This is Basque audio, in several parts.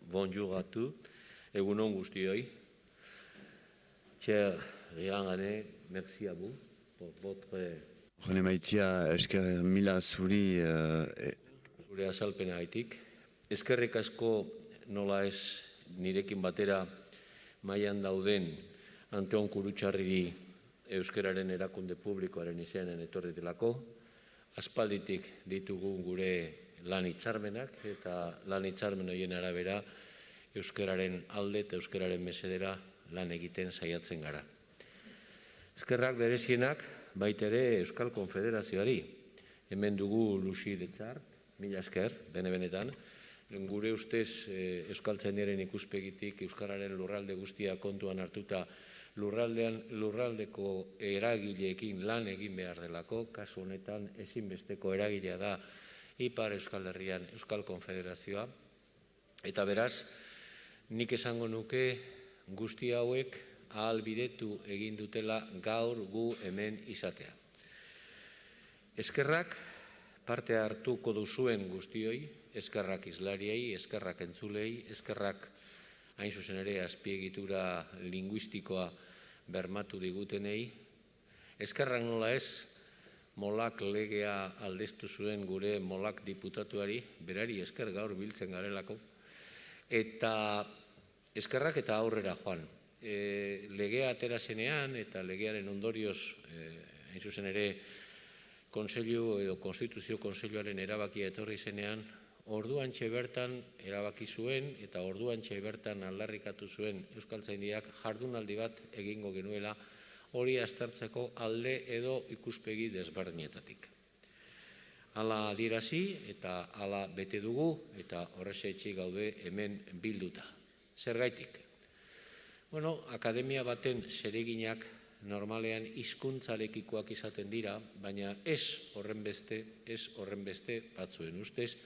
bonjour à tous, egunon guztioi. Cher Riangane, merci à vous pour votre... René Maitia, esker mila zuri... Gure azalpenagaitik. Eskerrik asko nola ez nirekin batera mailan dauden Anton Kurutxarriri euskararen erakunde publikoaren izenean etorri delako. Aspalditik ditugu gure lan hitzarmenak eta lan hitzarmen horien arabera euskararen alde eta euskararen mesedera lan egiten saiatzen gara. Eskerrak berezienak baita ere Euskal Konfederazioari. Hemen dugu Luxi Detzart, mila esker, benetan. Gure ustez euskaltzaindiaren ikuspegitik euskararen lurralde guztia kontuan hartuta lurraldeko eragileekin lan egin behar delako, kasu honetan ezinbesteko eragilea da Ipar Euskal Herrian Euskal Konfederazioa. Eta beraz, nik esango nuke guzti hauek ahalbidetu egin dutela gaur gu hemen izatea. Eskerrak parte hartuko duzuen guztioi, eskerrak izlariei, eskerrak entzulei, eskerrak hain zuzen ere azpiegitura linguistikoa bermatu digutenei, eskerrak nola ez, Molak legea aldeztu zuen gure Molak diputatuari, berari esker gaur biltzen garelako, eta eskerrak eta aurrera joan. Legea atera zenean eta legearen ondorioz, hain zuzen ere, Kontseilu edo Konstituzio Kontseiluaren erabakia etorri zenean, orduantxe bertan erabaki zuen eta orduantxe bertan aldarrikatu zuen euskaltzaindiak jardunaldi bat egingo genuela hori aztertzeko alde edo ikuspegi desberdinetatik. Hala adierazi eta hala bete dugu eta horrexeetxe gaude hemen bilduta. Zergaitik? Akademia baten zereginak normalean hizkuntzarekikoak izaten dira, baina ez horrenbeste batzuen ustez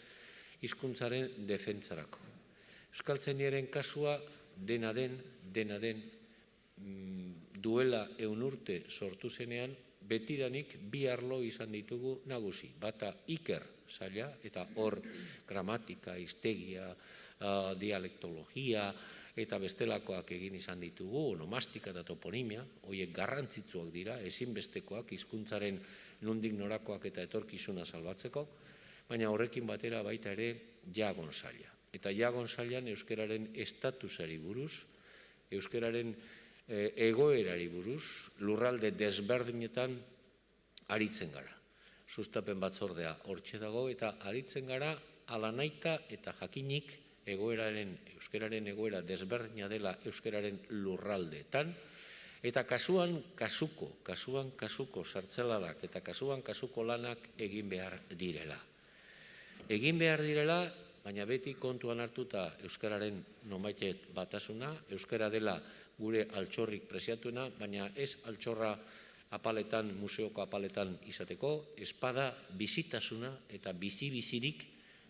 hizkuntzaren defentsarako. Euskaltzaindiaren kasua dena den duela 100 urte sortu zenean, betidanik bi arlo izan ditugu nagusi. Bata Iker saila eta hor gramatika, hiztegia, dialektologia, eta bestelakoak egin izan ditugu, onomastika eta toponimia, horiek garrantzitsuak dira, ezinbestekoak hizkuntzaren nondik norakoak eta etorkizuna salbatzeko, baina horrekin batera baita ere jagon saila. Eta jagon sailan euskararen estatusari buruz, euskararen egoerari buruz, lurralde desberdinetan aritzen gara. Sustapen batzordea hortxe dago eta aritzen gara ala nahita eta jakinik euskararen egoera desberdina dela euskararen lurraldeetan, eta kasuan kasuko sartzeladak eta kasuan kasuko lanak egin behar direla. Egin behar direla, baina beti kontuan hartuta euskararen nonbait batasuna, euskara dela gure altxorrik preziatuena, baina ez altxorra apaletan, museoko apaletan izateko, espada bizitasuna eta bizi-bizirik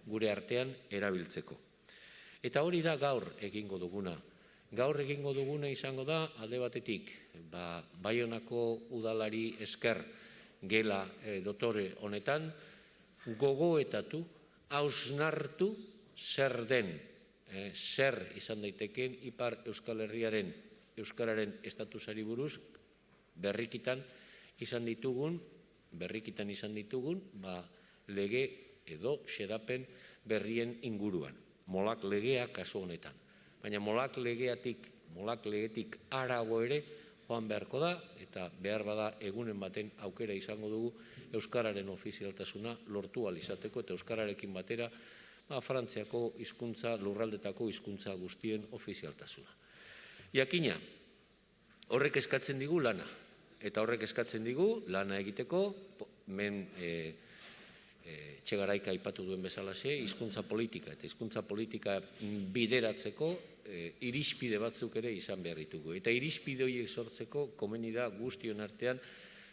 gure artean erabiltzeko. Eta hori da gaur egingo duguna. Gaur egingo duguna izango da, alde batetik, Baionako udalari esker gela dotore honetan, gogoetatu, hausnartu zer den, zer izan daiteken Ipar Euskal Herriaren euskararen estatusari buruz berrikitan izan ditugun lege edo xedapen berrien inguruan. Molak legea kasu honetan. Baina molak legetik harago ere joan beharko da, eta behar bada egunen baten aukera izango dugu euskararen ofizialtasuna lortu ahal izateko eta euskararekin batera Frantziako hizkuntza, lurraldetako hizkuntza guztien ofizialtasuna. Jakina, horrek eskatzen digu lana, eta horrek eskatzen digu lana egiteko, men Txegaraika aipatu duen bezalaxe, hizkuntza politika eta hizkuntza politika bideratzeko irizpide batzuk ere izan behar ditugu. Eta irizpide horiek sortzeko komeni da guztion artean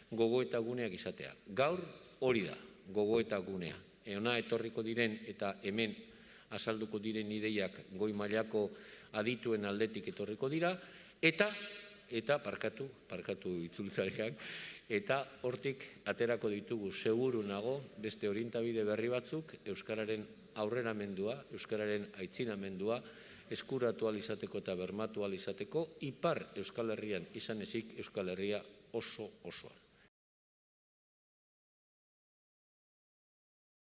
gogoeta guneak izatea. Gaur hori da gogoeta gunea. Hona etorriko diren eta hemen azalduko diren ideiak goi mailako adituen aldetik etorriko dira, eta parkatu itzultzaileak, eta hortik aterako ditugu seguru nago beste orientabide berri batzuk euskararen aurreramendua, euskararen aitzinamendua eskuratu ahal izateko eta bermatu ahal izateko, ipar Euskal Herrian izan ezik Euskal Herria oso osoa.